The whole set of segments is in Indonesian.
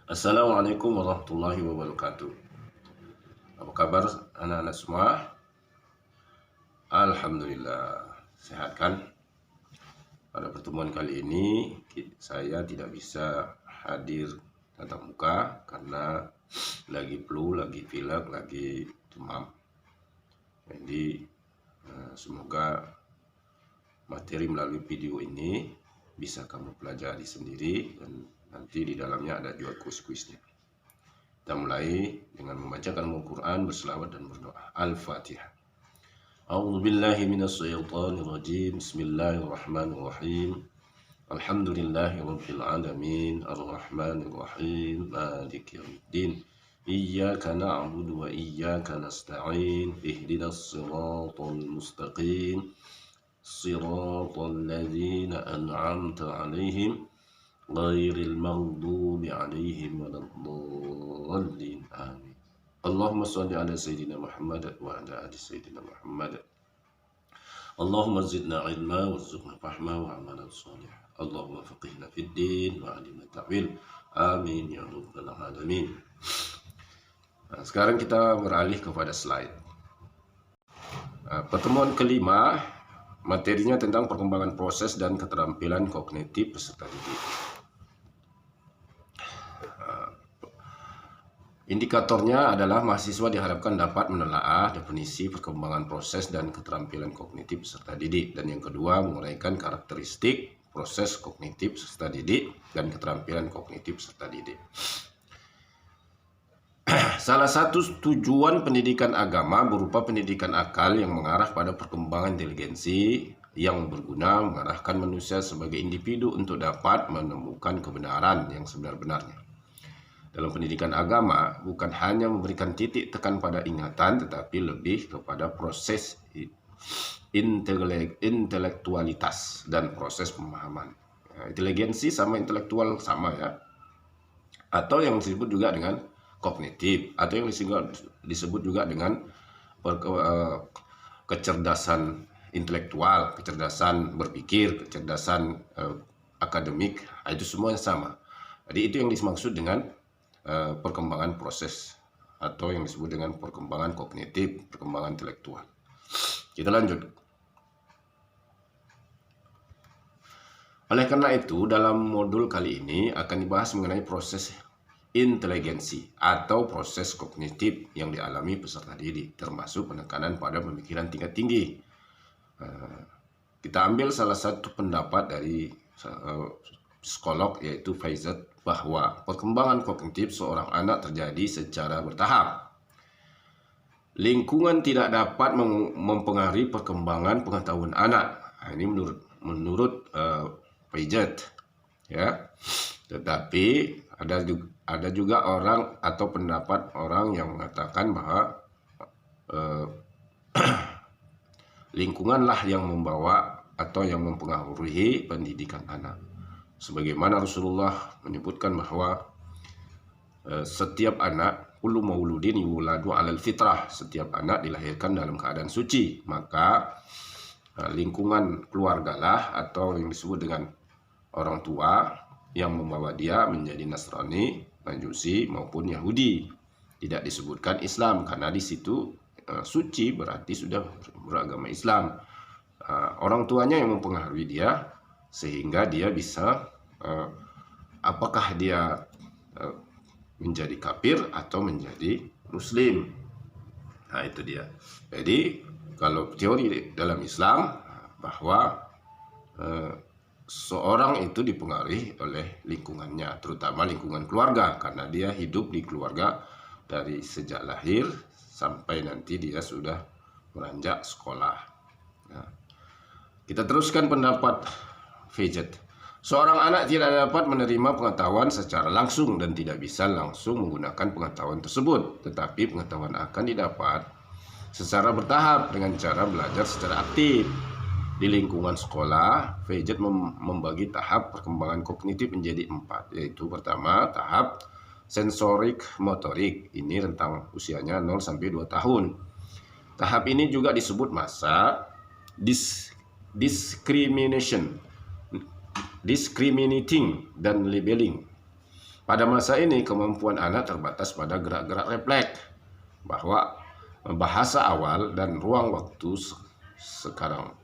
Assalamualaikum warahmatullahi wabarakatuh. Apa kabar anak-anak semua? Alhamdulillah, sehat kan? Pada pertemuan kali ini saya tidak bisa hadir tatap muka karena lagi flu, lagi pilek, lagi demam. Jadi semoga materi melalui video ini bisa kamu pelajari sendiri dan nanti di dalamnya ada juga kuis-kuisnya. Kita mulai dengan membacakan Al-Quran, berselawat dan berdoa. Al-Fatihah. A'udzu billahi minasyaitonir rajim. Bismillahirrahmanirrahim. Alhamdulillahi rabbil alamin, arrahmanir rahim, maliki yaumiddin. Iyyaka na'budu wa iyyaka nasta'in. Ihdinas siratal mustaqim. Siratal ladzina an'amta 'alaihim ghairil maghdubi 'alaihim waladdallin. Amin. Allahumma shalli ala sayyidina Muhammad wa ala ali sayyidina Muhammad. Allahumma zidna ilma warzuqna fahma wa amalan salih. Allahumma faqihna fid din wa 'allimna ta'wil. Amin ya rabbal alamin. Nah, sekarang kita beralih kepada slide. Pertemuan kelima, materinya tentang perkembangan proses dan keterampilan kognitif peserta didik. Indikatornya adalah mahasiswa diharapkan dapat menelaah definisi perkembangan proses dan keterampilan kognitif peserta didik. Dan yang kedua, menguraikan karakteristik proses kognitif peserta didik dan keterampilan kognitif peserta didik. Salah satu tujuan pendidikan agama berupa pendidikan akal yang mengarah pada perkembangan inteligensi yang berguna mengarahkan manusia sebagai individu untuk dapat menemukan kebenaran yang sebenar-benarnya. Dalam pendidikan agama bukan hanya memberikan titik tekan pada ingatan, tetapi lebih kepada proses intelektualitas dan proses pemahaman. Inteligensi sama intelektual sama ya, atau yang disebut juga dengan kognitif, atau yang disebut juga dengan kecerdasan intelektual, kecerdasan berpikir, kecerdasan akademik, itu semuanya sama. Jadi itu yang dimaksud dengan perkembangan proses atau yang disebut dengan perkembangan kognitif, perkembangan intelektual. Kita lanjut. Oleh karena itu, dalam modul kali ini akan dibahas mengenai proses inteligensi atau proses kognitif yang dialami peserta didik, termasuk penekanan pada pemikiran tingkat tinggi. Kita ambil salah satu pendapat dari psikolog yaitu Faizat, bahwa perkembangan kognitif seorang anak terjadi secara bertahap. Lingkungan tidak dapat mempengaruhi perkembangan pengetahuan anak. Nah, ini menurut Faizat ya. Tetapi ada juga orang atau pendapat orang yang mengatakan bahwa lingkunganlah yang membawa atau yang mempengaruhi pendidikan anak. Sebagaimana Rasulullah menyebutkan bahwa setiap anak, kullu mauludin yuladu 'alal fitrah, setiap anak dilahirkan dalam keadaan suci. Maka lingkungan keluargalah atau yang disebut dengan orang tua yang membawa dia menjadi Nasrani, Majusi maupun Yahudi. Tidak disebutkan Islam karena di situ suci berarti sudah beragama Islam. Orang tuanya yang mempengaruhi dia sehingga dia bisa apakah dia menjadi kafir atau menjadi muslim. Nah, itu dia. Jadi kalau teori dalam Islam bahwa seorang itu dipengaruhi oleh lingkungannya, terutama lingkungan keluarga, karena dia hidup di keluarga dari sejak lahir sampai nanti dia sudah beranjak sekolah. Nah, kita teruskan pendapat Faizat. Seorang anak tidak dapat menerima pengetahuan secara langsung dan tidak bisa langsung menggunakan pengetahuan tersebut, tetapi pengetahuan akan didapat secara bertahap dengan cara belajar secara aktif. Di lingkungan sekolah, Faizat membagi tahap perkembangan kognitif menjadi 4, yaitu pertama tahap sensorik motorik. Ini rentang usianya 0 sampai 2 tahun. Tahap ini juga disebut masa discriminating dan labeling. Pada masa ini kemampuan anak terbatas pada gerak-gerak refleks bahwa bahasa awal dan ruang waktu sekarang.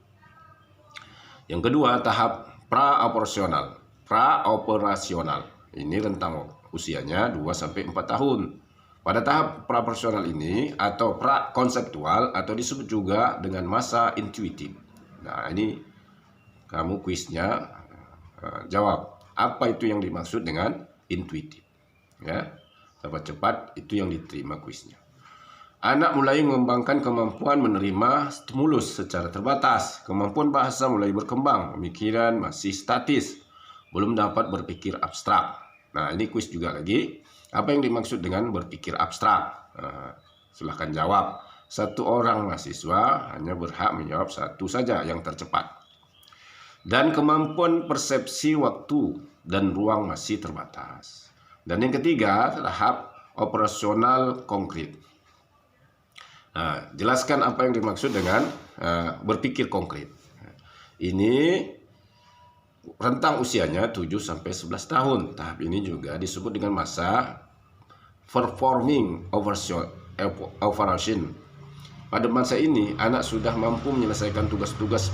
Yang kedua, tahap praoperasional. Praoperasional ini rentang usianya 2-4 tahun. Pada tahap praoperasional ini atau prakonseptual atau disebut juga dengan masa intuitif. Nah, ini kamu kuisnya jawab apa itu yang dimaksud dengan intuitif. Ya, cepat-cepat itu yang diterima kuisnya. Anak mulai mengembangkan kemampuan menerima stimulus secara terbatas. Kemampuan bahasa mulai berkembang. Pemikiran masih statis. Belum dapat berpikir abstrak. Nah, ini kuis juga lagi. Apa yang dimaksud dengan berpikir abstrak? Silahkan jawab. Satu orang mahasiswa hanya berhak menjawab satu saja yang tercepat. Dan kemampuan persepsi waktu dan ruang masih terbatas. Dan yang ketiga, tahap operasional konkret. Nah, jelaskan apa yang dimaksud dengan berpikir konkret. Ini rentang usianya 7-11 tahun. Tahap ini juga disebut dengan masa performing operation. Pada masa ini, anak sudah mampu menyelesaikan tugas-tugas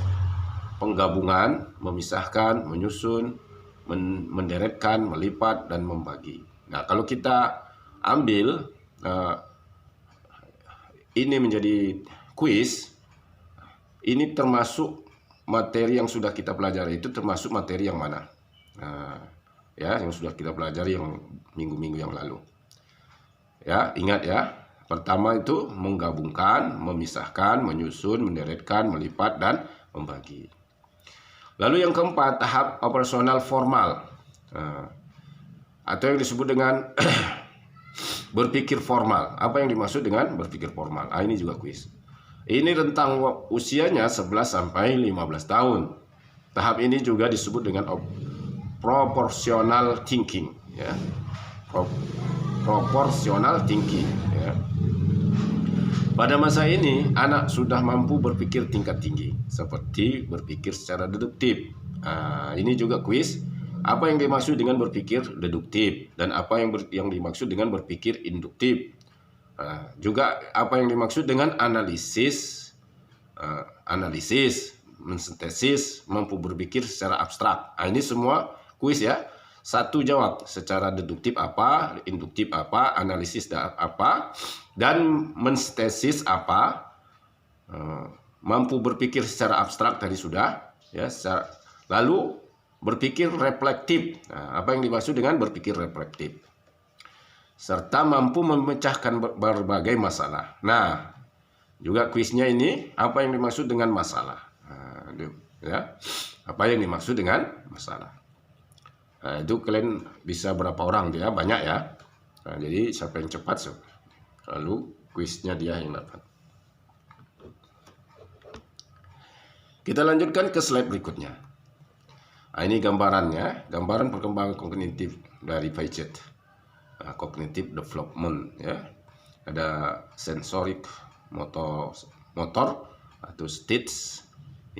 penggabungan, memisahkan, menyusun, menderetkan, melipat, dan membagi. Nah, kalau kita ambil ini menjadi kuis, ini termasuk materi yang sudah kita pelajari, itu termasuk materi yang mana? Ya, yang sudah kita pelajari yang minggu-minggu yang lalu. Ya, ingat ya. Pertama itu menggabungkan, memisahkan, menyusun, menderetkan, melipat, dan membagi. Lalu yang keempat, tahap operasional formal. Atau yang disebut dengan berpikir formal. Apa yang dimaksud dengan berpikir formal? Ini juga kuis. Ini rentang usianya 11-15 tahun. Tahap ini juga disebut dengan proportional thinking. Ya. Proportional thinking. Ya. Pada masa ini, anak sudah mampu berpikir tingkat tinggi, seperti berpikir secara deduktif. Ini juga kuis. Apa yang dimaksud dengan berpikir deduktif dan apa yang dimaksud dengan berpikir induktif. Juga apa yang dimaksud dengan analisis, mensintesis, mampu berpikir secara abstrak. Ini semua kuis ya. Satu jawab secara deduktif apa, induktif apa, analisis apa, dan mensintesis apa. Mampu berpikir secara abstrak tadi sudah ya. Lalu berpikir reflektif. Apa yang dimaksud dengan berpikir reflektif? Serta mampu memecahkan berbagai masalah. Nah, juga kuisnya ini apa yang dimaksud dengan masalah? Ya, apa yang dimaksud dengan masalah? Itu kalian bisa berapa orang dia banyak ya. Jadi siapa yang cepat lalu kuisnya dia yang dapat. Kita lanjutkan ke slide berikutnya. Ini gambarannya, gambaran perkembangan kognitif dari Piaget. Cognitive development ya. Ada sensorik, motor atau stage.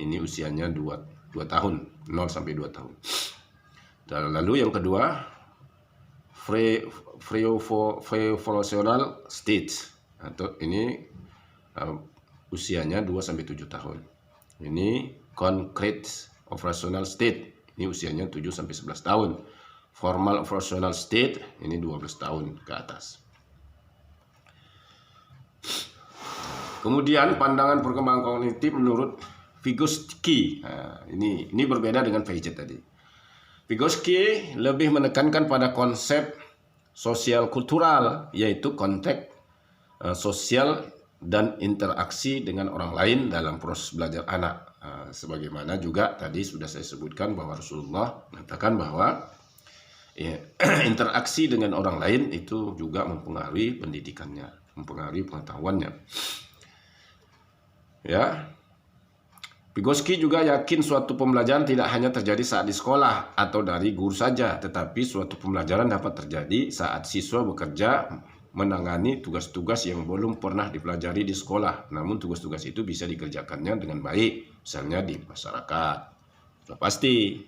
Ini usianya 2 tahun, 0-2 tahun. Dan lalu yang kedua, pre-evolutional stage atau ini usianya 2-7 tahun. Ini concrete operational state. Ini usianya 7-11 tahun. Formal operational state ini 12 tahun ke atas. Kemudian pandangan perkembangan kognitif menurut Vygotsky. Ini berbeda dengan Piaget tadi. Vygotsky lebih menekankan pada konsep sosial kultural, yaitu konteks sosial dan interaksi dengan orang lain dalam proses belajar anak. Sebagaimana juga tadi sudah saya sebutkan bahwa Rasulullah mengatakan bahwa interaksi dengan orang lain itu juga mempengaruhi pendidikannya, mempengaruhi pengetahuannya. Ya, Vygotsky juga yakin suatu pembelajaran tidak hanya terjadi saat di sekolah atau dari guru saja, tetapi suatu pembelajaran dapat terjadi saat siswa bekerja menangani tugas-tugas yang belum pernah dipelajari di sekolah. Namun tugas-tugas itu bisa dikerjakannya dengan baik, misalnya di masyarakat. Sudah pasti.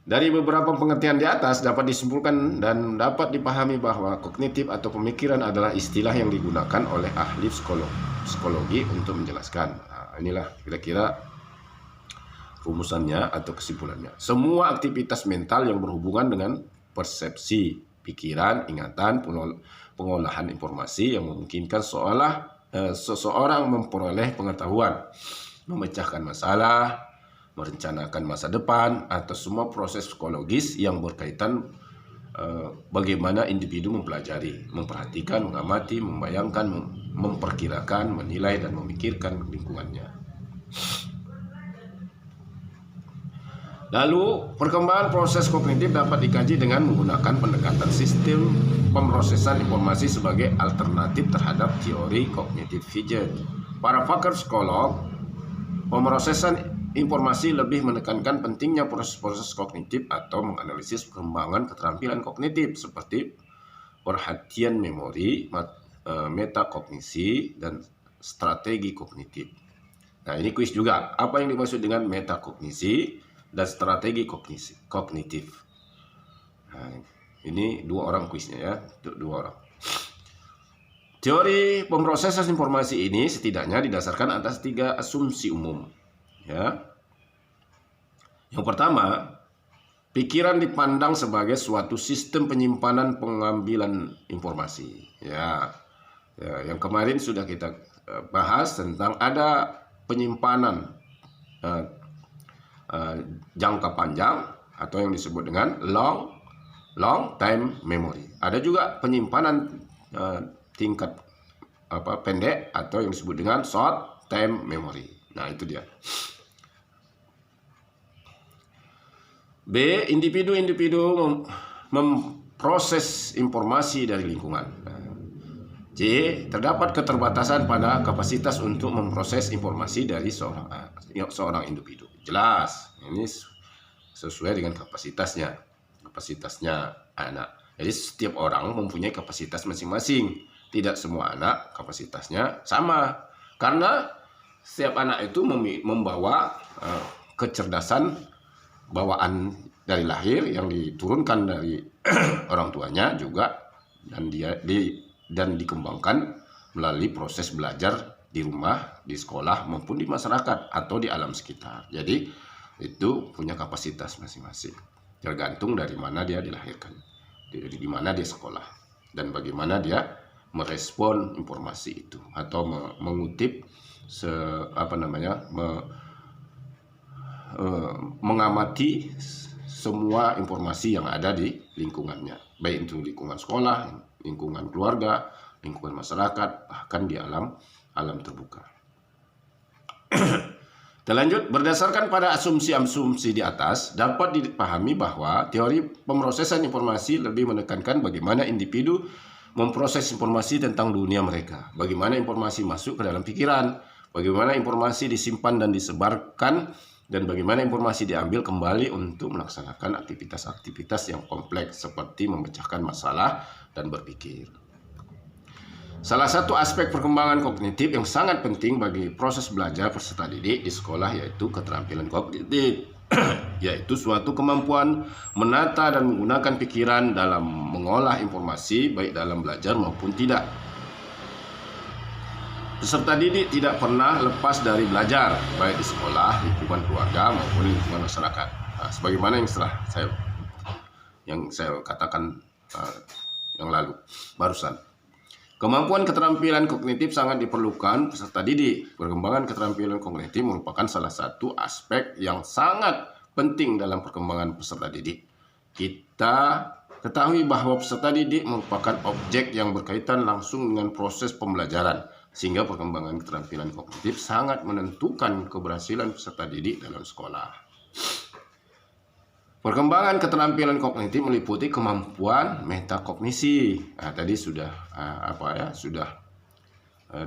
Dari beberapa pengertian di atas dapat disimpulkan dan dapat dipahami bahwa kognitif atau pemikiran adalah istilah yang digunakan oleh ahli psikologi untuk menjelaskan. Nah, inilah kira-kira rumusannya atau kesimpulannya. Semua aktivitas mental yang berhubungan dengan persepsi, pikiran, ingatan, pengolahan informasi yang memungkinkan seseorang memperoleh pengetahuan, memecahkan masalah, merencanakan masa depan, atau semua proses psikologis yang berkaitan bagaimana individu mempelajari, memperhatikan, mengamati, membayangkan, memperkirakan, menilai, dan memikirkan lingkungannya. Lalu, perkembangan proses kognitif dapat dikaji dengan menggunakan pendekatan sistem pemrosesan informasi sebagai alternatif terhadap teori kognitif Piaget. Para pakar psikolog, pemrosesan informasi lebih menekankan pentingnya proses-proses kognitif atau menganalisis perkembangan keterampilan kognitif seperti perhatian memori, metakognisi, dan strategi kognitif. Nah, ini kuis juga. Apa yang dimaksud dengan metakognisi dan strategi kognitif? Nah, ini 2 orang kuisnya ya, 2 orang. Teori pemrosesan informasi ini setidaknya didasarkan atas 3 asumsi umum. Ya. Yang pertama, pikiran dipandang sebagai suatu sistem penyimpanan pengambilan informasi. Ya, yang kemarin sudah kita bahas tentang ada penyimpanan jangka panjang atau yang disebut dengan long time memory. Ada juga penyimpanan tingkat pendek atau yang disebut dengan short time memory. Nah, itu dia. B. Individu-individu memproses informasi dari lingkungan. C. Terdapat keterbatasan pada kapasitas untuk memproses informasi dari seorang individu. Jelas, ini sesuai dengan kapasitasnya anak. Jadi setiap orang mempunyai kapasitas masing-masing. Tidak semua anak kapasitasnya sama. Karena setiap anak itu membawa kecerdasan bawaan dari lahir yang diturunkan dari orang tuanya juga, dan dikembangkan melalui proses belajar di rumah, di sekolah, maupun di masyarakat atau di alam sekitar. Jadi itu punya kapasitas masing-masing, tergantung dari mana dia dilahirkan, di mana dia sekolah, dan bagaimana dia merespon informasi itu atau mengutip mengamati semua informasi yang ada di lingkungannya, baik itu lingkungan sekolah, lingkungan keluarga, lingkungan masyarakat, bahkan di alam terbuka. Kita lanjut, berdasarkan pada asumsi-asumsi di atas, dapat dipahami bahwa teori pemrosesan informasi lebih menekankan bagaimana individu memproses informasi tentang dunia mereka, bagaimana informasi masuk ke dalam pikiran, bagaimana informasi disimpan dan disebarkan, dan bagaimana informasi diambil kembali untuk melaksanakan aktivitas-aktivitas yang kompleks seperti memecahkan masalah dan berpikir. Salah satu aspek perkembangan kognitif yang sangat penting bagi proses belajar peserta didik di sekolah yaitu keterampilan kognitif, yaitu suatu kemampuan menata dan menggunakan pikiran dalam mengolah informasi baik dalam belajar maupun tidak. Peserta didik tidak pernah lepas dari belajar, baik di sekolah, lingkungan keluarga, maupun lingkungan masyarakat. Nah, sebagaimana yang saya katakan yang lalu, barusan. Kemampuan keterampilan kognitif sangat diperlukan peserta didik. Perkembangan keterampilan kognitif merupakan salah satu aspek yang sangat penting dalam perkembangan peserta didik. Kita ketahui bahwa peserta didik merupakan objek yang berkaitan langsung dengan proses pembelajaran, sehingga perkembangan keterampilan kognitif sangat menentukan keberhasilan peserta didik dalam sekolah. Perkembangan keterampilan kognitif meliputi kemampuan metakognisi. Nah, tadi sudah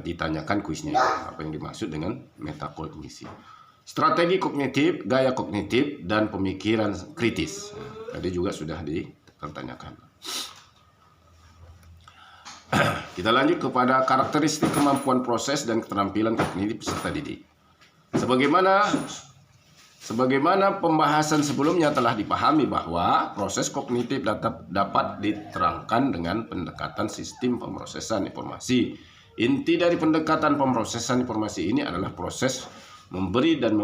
ditanyakan kuisnya apa yang dimaksud dengan metakognisi. Strategi kognitif, gaya kognitif, dan pemikiran kritis. Nah, tadi juga sudah dipertanyakan. Kita lanjut kepada karakteristik kemampuan proses dan keterampilan kognitif peserta didik. Sebagaimana Sebagaimana pembahasan sebelumnya telah dipahami bahwa proses kognitif dapat diterangkan dengan pendekatan sistem pemrosesan informasi. Inti dari pendekatan pemrosesan informasi ini adalah proses memberi dan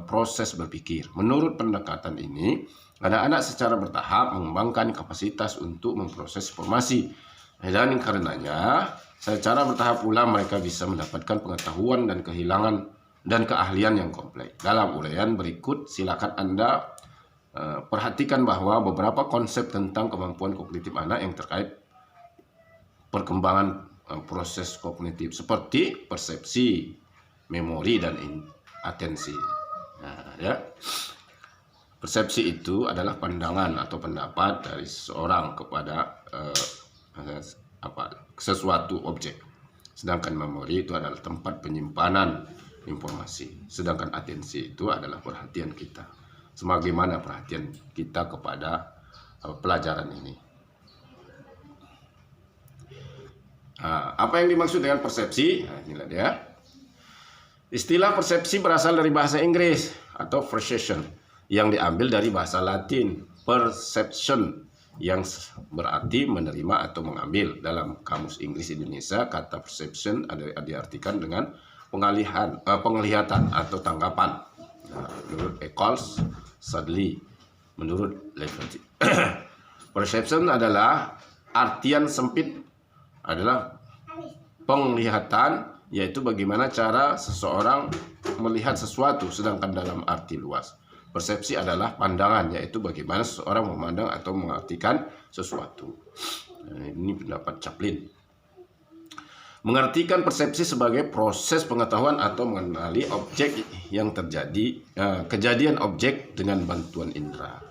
proses berpikir. Menurut pendekatan ini, anak-anak secara bertahap mengembangkan kapasitas untuk memproses informasi. Dan karenanya, secara bertahap pula mereka bisa mendapatkan pengetahuan dan keahlian yang kompleks. Dalam uraian berikut, silakan Anda perhatikan bahwa beberapa konsep tentang kemampuan kognitif anak yang terkait perkembangan proses kognitif seperti persepsi, memori, dan atensi. Nah, ya. Persepsi itu adalah pandangan atau pendapat dari seseorang kepada sesuatu objek. Sedangkan memori itu adalah tempat penyimpanan informasi. Sedangkan atensi itu adalah perhatian kita. Sebagaimana perhatian kita kepada pelajaran ini. Apa yang dimaksud dengan persepsi? Nah, inilah dia. Istilah persepsi berasal dari bahasa Inggris atau perception yang diambil dari bahasa Latin perception yang berarti menerima atau mengambil. Dalam Kamus Inggris Indonesia, kata perception diartikan dengan penglihatan atau tanggapan. Nah, menurut Eccles Sadley, menurut Levy, perception adalah artian sempit adalah penglihatan, yaitu bagaimana cara seseorang melihat sesuatu, sedangkan dalam arti luas, persepsi adalah pandangan, yaitu bagaimana seseorang memandang atau mengartikan sesuatu. Nah, ini pendapat Chaplin. Mengartikan persepsi sebagai proses pengetahuan atau mengenali objek yang terjadi, kejadian objek dengan bantuan indera.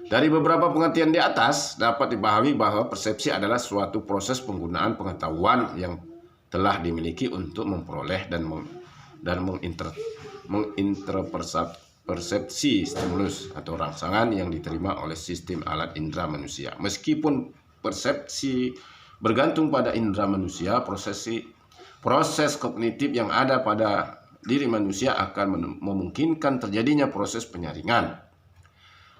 Dari beberapa pengertian di atas dapat dipahami bahwa persepsi adalah suatu proses penggunaan pengetahuan yang telah dimiliki untuk memperoleh dan menginterpersepsi stimulus atau rangsangan yang diterima oleh sistem alat indera manusia. Meskipun persepsi bergantung pada indera manusia, proses kognitif yang ada pada diri manusia akan memungkinkan terjadinya proses penyaringan,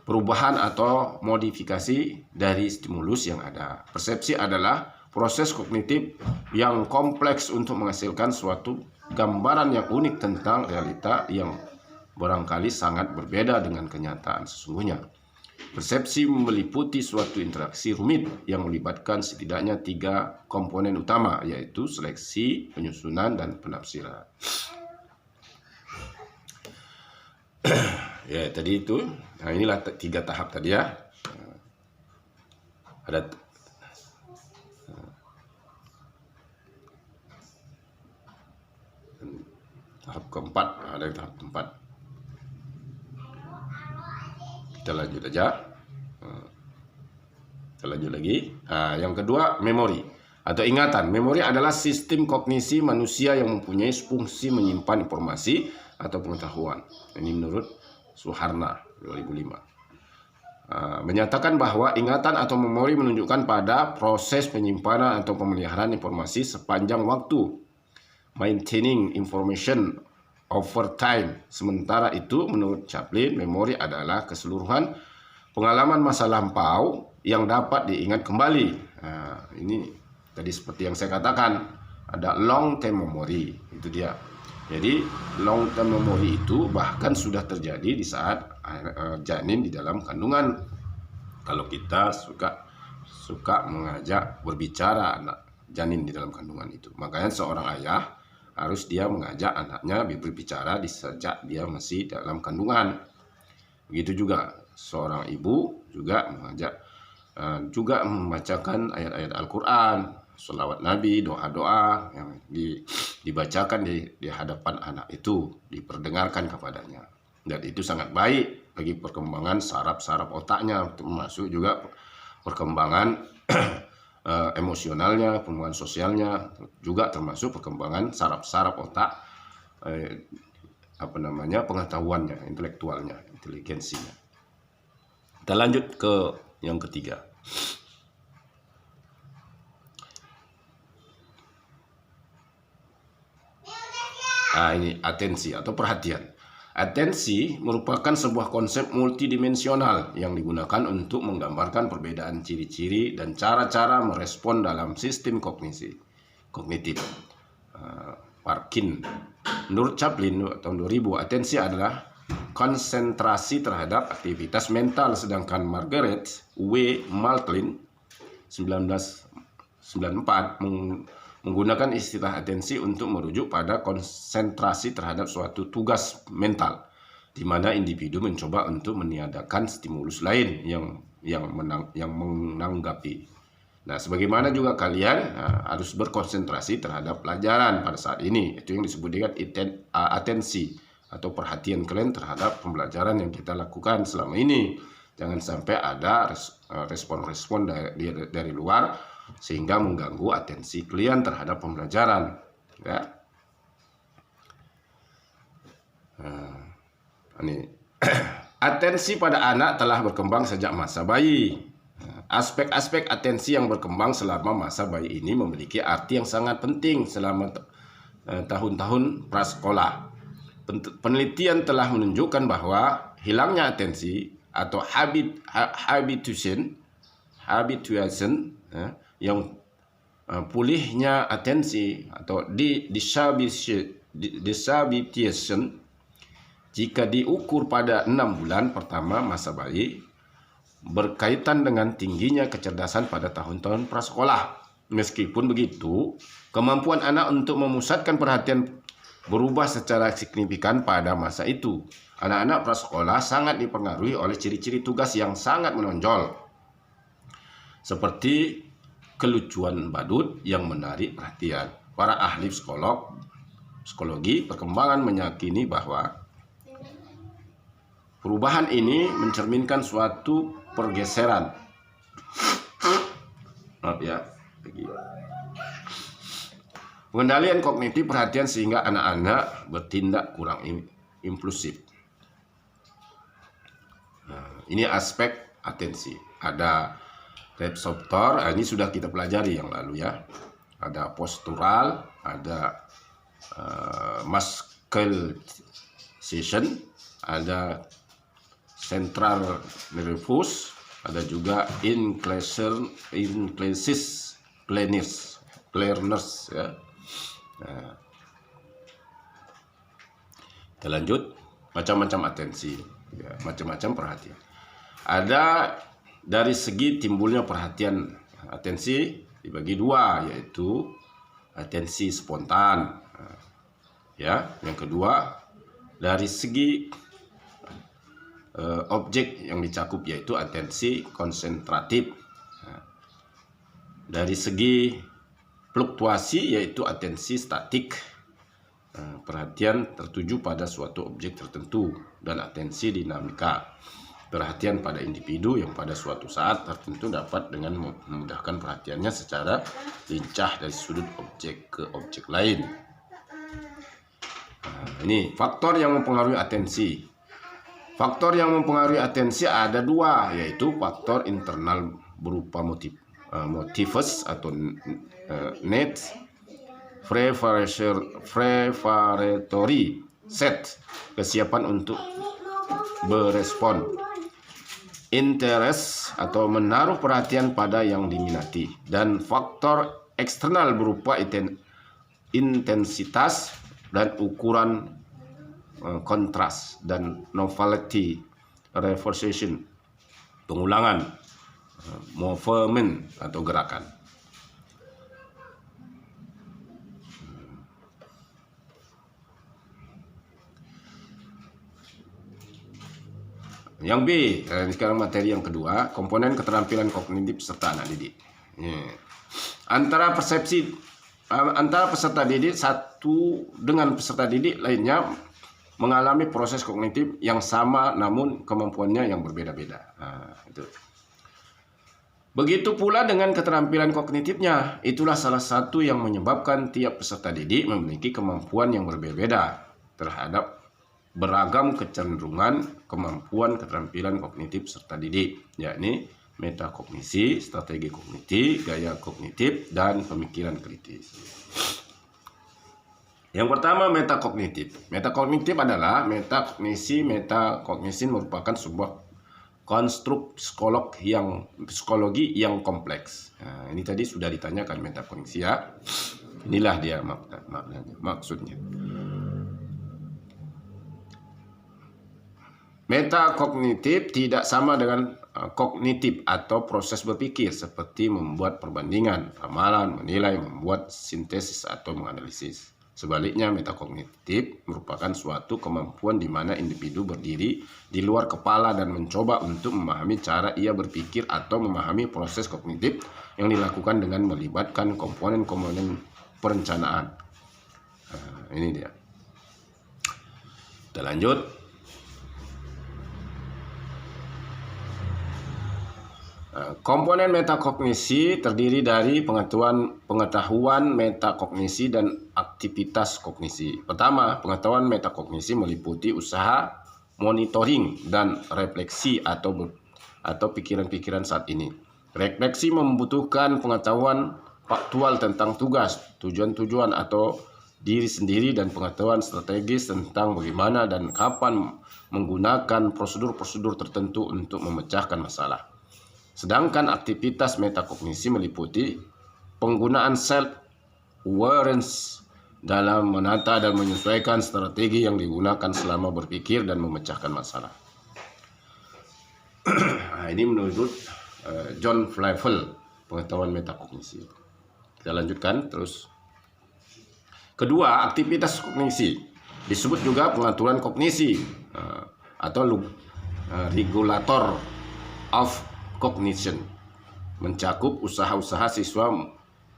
perubahan atau modifikasi dari stimulus yang ada. Persepsi adalah proses kognitif yang kompleks untuk menghasilkan suatu gambaran yang unik tentang realita yang barangkali sangat berbeda dengan kenyataan sesungguhnya. Persepsi meliputi suatu interaksi rumit yang melibatkan setidaknya 3 komponen utama, yaitu seleksi, penyusunan, dan penafsiran. Ya, tadi itu. Nah, inilah 3 tahap tadi ya. Ada tahap keempat, ada tahap keempat. Kita lanjut aja. Kita lanjut lagi. Yang kedua, memori atau ingatan. Memori adalah sistem kognisi manusia yang mempunyai fungsi menyimpan informasi atau pengetahuan. Ini menurut Suharna 2005. Menyatakan bahwa ingatan atau memori menunjukkan pada proses penyimpanan atau pemeliharaan informasi sepanjang waktu, maintaining information over time. Sementara itu, menurut Chaplin, memori adalah keseluruhan pengalaman masa lampau yang dapat diingat kembali. Ini tadi seperti yang saya katakan, ada long term memory, itu dia. Jadi long term memory itu bahkan sudah terjadi di saat janin di dalam kandungan. Kalau kita suka mengajak berbicara anak janin di dalam kandungan itu, makanya seorang ayah harus dia mengajak anaknya berbicara sejak dia masih dalam kandungan. Begitu juga seorang ibu juga mengajak juga membacakan ayat-ayat Al-Quran, sholawat Nabi, doa-doa yang dibacakan di hadapan anak itu, diperdengarkan kepadanya. Dan itu sangat baik bagi perkembangan saraf-saraf otaknya, termasuk juga perkembangan emosionalnya, perkembangan sosialnya, juga termasuk perkembangan saraf-saraf otak, pengetahuannya, intelektualnya, inteligensinya. Kita lanjut ke yang ketiga. Ini atensi atau perhatian. Atensi merupakan sebuah konsep multidimensional yang digunakan untuk menggambarkan perbedaan ciri-ciri dan cara-cara merespon dalam sistem kognitif. Parkin. Menurut Chaplin tahun 2000, atensi adalah konsentrasi terhadap aktivitas mental, sedangkan Margaret W. Maltlin 1994 menggunakan istilah atensi untuk merujuk pada konsentrasi terhadap suatu tugas mental, di mana individu mencoba untuk meniadakan stimulus lain yang menanggapi. Nah, sebagaimana juga kalian harus berkonsentrasi terhadap pelajaran pada saat ini, itu yang disebut dengan atensi atau perhatian kalian terhadap pembelajaran yang kita lakukan selama ini. Jangan sampai ada respon-respon dari luar sehingga mengganggu atensi kalian terhadap pembelajaran, ya. Ini atensi pada anak telah berkembang sejak masa bayi. Aspek-aspek atensi yang berkembang selama masa bayi ini memiliki arti yang sangat penting selama tahun-tahun prasekolah. Penelitian telah menunjukkan bahwa hilangnya atensi atau habituation yang pulihnya atensi atau dishabituation jika diukur pada 6 bulan pertama masa bayi berkaitan dengan tingginya kecerdasan pada tahun-tahun prasekolah. Meskipun begitu, kemampuan anak untuk memusatkan perhatian berubah secara signifikan pada masa itu. Anak-anak prasekolah sangat dipengaruhi oleh ciri-ciri tugas yang sangat menonjol, seperti kelucuan badut yang menarik perhatian. Para ahli psikologi perkembangan meyakini bahwa perubahan ini mencerminkan suatu pergeseran. Pengendalian kognitif perhatian sehingga anak-anak bertindak kurang impulsif. Ini aspek atensi. Ada reseptor, ini sudah kita pelajari yang lalu, ya. Ada postural, ada musculation, ada central nervous, ada juga inclinasis planners, ya. Kita lanjut, macam-macam atensi, ya, macam-macam perhatian. Ada dari segi timbulnya perhatian, atensi dibagi dua, yaitu atensi spontan, ya. Yang kedua, dari segi objek yang dicakup, yaitu atensi konsentratif. Dari segi fluktuasi, yaitu atensi statik, perhatian tertuju pada suatu objek tertentu, dan atensi dinamika, perhatian pada individu yang pada suatu saat tertentu dapat dengan memudahkan perhatiannya secara lincah dari sudut objek ke objek lain. Ini faktor yang mempengaruhi atensi. Faktor yang mempengaruhi atensi ada dua, yaitu faktor internal berupa motivus atau net preparatory set, kesiapan untuk berespon, interest atau menaruh perhatian pada yang diminati, dan faktor eksternal berupa intensitas dan ukuran kontras dan novelty repetition, pengulangan, movement atau gerakan. Yang B, sekarang materi yang kedua, komponen keterampilan kognitif serta anak didik. Antara peserta didik satu dengan peserta didik lainnya mengalami proses kognitif yang sama, namun kemampuannya yang berbeda-beda. Itu. Begitu pula dengan keterampilan kognitifnya. Itulah salah satu yang menyebabkan tiap peserta didik memiliki kemampuan yang berbeda-beda terhadap beragam kecenderungan kemampuan keterampilan kognitif peserta didik, yakni metakognisi, strategi kognitif, gaya kognitif, dan pemikiran kritis. Yang pertama, metakognitif. Metakognitif adalah metakognisi. Metakognisi merupakan sebuah konstruk psikologi yang kompleks. Nah, ini tadi sudah ditanyakan metakognisi ya. Inilah dia maknanya, maksudnya. Metakognitif tidak sama dengan kognitif atau proses berpikir seperti membuat perbandingan, ramalan, menilai, membuat sintesis atau menganalisis. Sebaliknya, metakognitif merupakan suatu kemampuan di mana individu berdiri di luar kepala dan mencoba untuk memahami cara ia berpikir atau memahami proses kognitif yang dilakukan dengan melibatkan komponen-komponen perencanaan. Nah, ini dia. Kita lanjut. Komponen metakognisi terdiri dari pengetahuan metakognisi dan aktivitas kognisi. Pertama, pengetahuan metakognisi meliputi usaha monitoring dan refleksi atau pikiran-pikiran saat ini. Refleksi membutuhkan pengetahuan faktual tentang tugas, tujuan-tujuan atau diri sendiri, dan pengetahuan strategis tentang bagaimana dan kapan menggunakan prosedur-prosedur tertentu untuk memecahkan masalah. Sedangkan aktivitas metakognisi meliputi penggunaan self-awareness dalam menata dan menyesuaikan strategi yang digunakan selama berpikir dan memecahkan masalah. Nah, ini menurut John Flavel, pengetahuan metakognisi. Kita lanjutkan terus. Kedua, aktivitas kognisi disebut juga pengaturan kognisi atau regulator of cognition, mencakup usaha-usaha siswa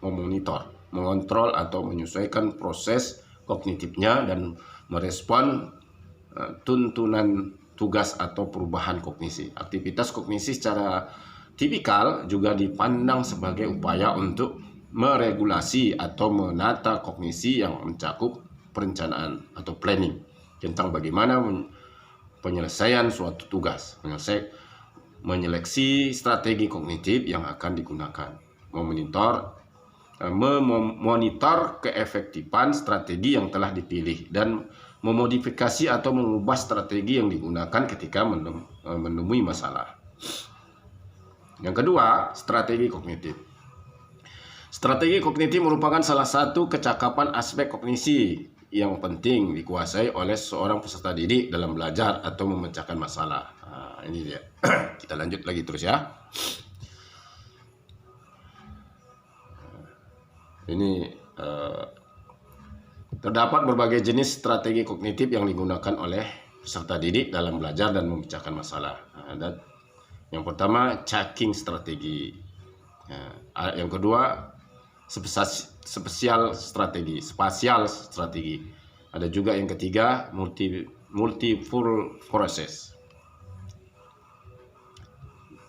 memonitor, mengontrol atau menyesuaikan proses kognitifnya dan merespon tuntunan tugas atau perubahan kognisi. Aktivitas kognisi secara tipikal juga dipandang sebagai upaya untuk meregulasi atau menata kognisi yang mencakup perencanaan atau planning tentang bagaimana penyelesaian suatu tugas, menyeleksi strategi kognitif yang akan digunakan, memonitor keefektifan strategi yang telah dipilih, dan memodifikasi atau mengubah strategi yang digunakan ketika menemui masalah. Yang kedua, strategi kognitif. Strategi kognitif merupakan salah satu kecakapan aspek kognisi yang penting dikuasai oleh seorang peserta didik dalam belajar atau memecahkan masalah. Nah, ini dia. Kita lanjut lagi terus ya. Ini terdapat berbagai jenis strategi kognitif yang digunakan oleh peserta didik dalam belajar dan memecahkan masalah. Dan yang pertama, checking strategi. Yang kedua, spasial strategi. Ada juga yang ketiga, multiple process.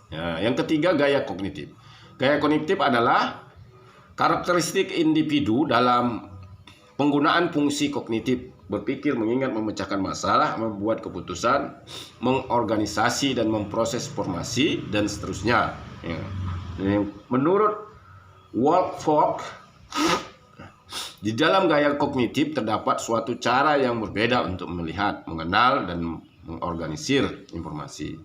Yang ketiga, gaya kognitif. Gaya kognitif adalah karakteristik individu dalam penggunaan fungsi kognitif, berpikir, mengingat, memecahkan masalah, membuat keputusan, mengorganisasi dan memproses informasi, dan seterusnya. Menurut Wolford, di dalam gaya kognitif terdapat suatu cara yang berbeda untuk melihat, mengenal, dan mengorganisir informasi.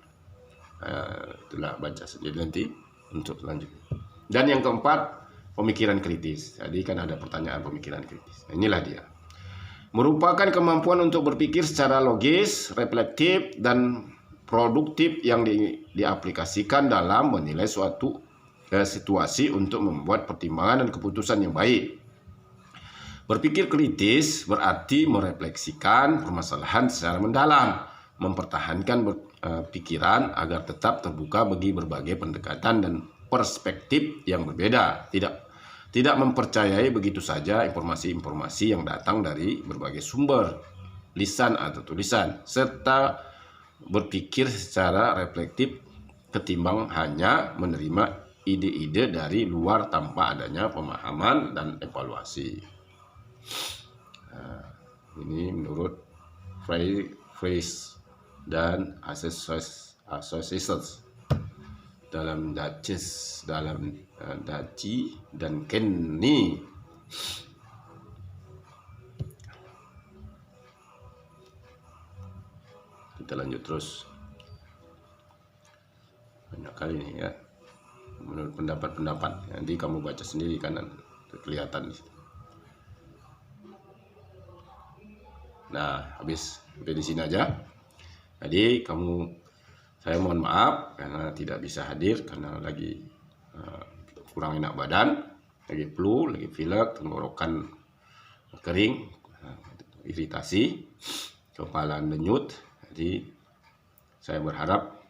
Itulah baca saja nanti untuk selanjutnya. Dan yang keempat, pemikiran kritis. Tadi kan ada pertanyaan pemikiran kritis. Inilah dia. Merupakan kemampuan untuk berpikir secara logis, reflektif, dan produktif yang diaplikasikan dalam menilai suatu situasi untuk membuat pertimbangan dan keputusan yang baik. Berpikir kritis berarti merefleksikan permasalahan secara mendalam, mempertahankan pikiran agar tetap terbuka bagi berbagai pendekatan dan perspektif yang berbeda, tidak mempercayai begitu saja informasi-informasi yang datang dari berbagai sumber, lisan atau tulisan, serta berpikir secara reflektif ketimbang hanya menerima ide-ide dari luar tanpa adanya pemahaman dan evaluasi. Ini menurut Fraser dan Associates dalam Daci dan Kenny. kita lanjut terus. Banyak kali nih ya, menurut pendapat-pendapat. Nanti kamu baca sendiri kan, kelihatan di situ. Nah, habis sampai di sini aja. Jadi saya mohon maaf karena tidak bisa hadir karena lagi kurang enak badan, lagi flu, lagi pilek, tenggorokan kering, iritasi, kepala denyut. Jadi saya berharap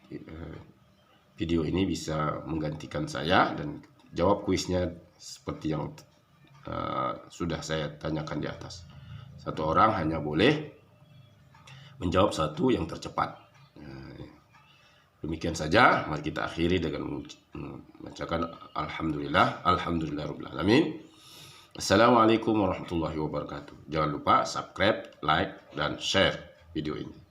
video ini bisa menggantikan saya dan jawab kuisnya seperti yang sudah saya tanyakan di atas. Satu orang hanya boleh menjawab satu yang tercepat. Demikian saja, mari kita akhiri dengan membacakan Alhamdulillahirabbil alamin. Assalamualaikum warahmatullahi wabarakatuh. Jangan lupa subscribe, like, dan share video ini.